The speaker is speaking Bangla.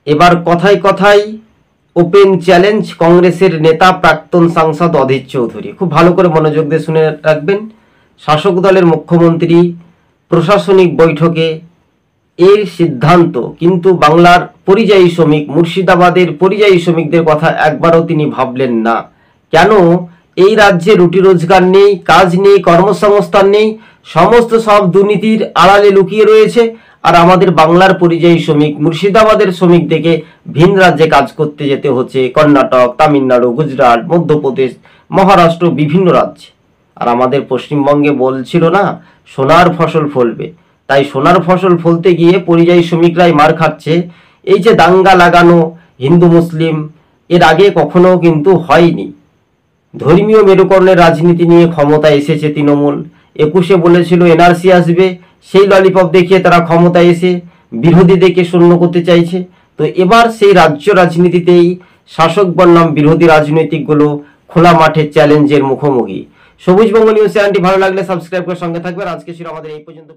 এবার কথায় কথায় ওপেন চ্যালেঞ্জ কংগ্রেসের নেতা প্রাক্তন সাংসদ অধীর চৌধুরী। খুব ভালো করে মনোযোগ দিয়ে শুনে রাখবেন। শাসক দলের মুখ্যমন্ত্রী প্রশাসনিক বৈঠকে এর সিদ্ধান্ত, কিন্তু বাংলার পরিযায়ী শ্রমিক, মুর্শিদাবাদের পরিযায়ী শ্রমিকদের কথা একবারও তিনি ভাবলেন না। কেন এই রাজ্যে রুটি রোজগার নেই, কাজ নেই, কর্মসংস্থান নেই, সমস্ত সব দুর্নীতির আড়ালে লুকিয়ে রয়েছে, আর আমাদের বাংলার পরিযায়ী শ্রমিক, মুর্শিদাবাদের শ্রমিকদেরকে ভিন রাজ্যে কাজ করতে যেতে হচ্ছে, কর্ণাটক, তামিলনাড়ু, গুজরাট, মধ্যপ্রদেশ, মহারাষ্ট্র, বিভিন্ন রাজ্যে। আর আমাদের পশ্চিমবঙ্গে বলছিল না সোনার ফসল ফলবে, তাই সোনার ফসল ফলতে গিয়ে পরিযায়ী শ্রমিকরাই মার খাচ্ছে। এই যে দাঙ্গা লাগানো হিন্দু মুসলিম, এর আগে কখনো কিন্তু হয়নি। ধর্মীয় মেরুকরণের রাজনীতি নিয়ে ক্ষমতায় এসেছে তৃণমূল। 21-এ বলেছিল এনআরসি আসবে, সেই ললিপপ দেখিয়ে তারা ক্ষমতায় এসে বিরোধীদেরকে শূন্য করতে চাইছে। তো এবার সেই রাজ্য রাজনীতিতেই শাসক বনাম বিরোধী রাজনৈতিকগুলো খোলা মাঠে চ্যালেঞ্জের মুখোমুখি। সবুজ বঙ্গ নিউজ চ্যানেলটি ভালো লাগলে সাবস্ক্রাইব করে সঙ্গে থাকবেন। আজকে ছিল আমাদের এই পর্যন্ত।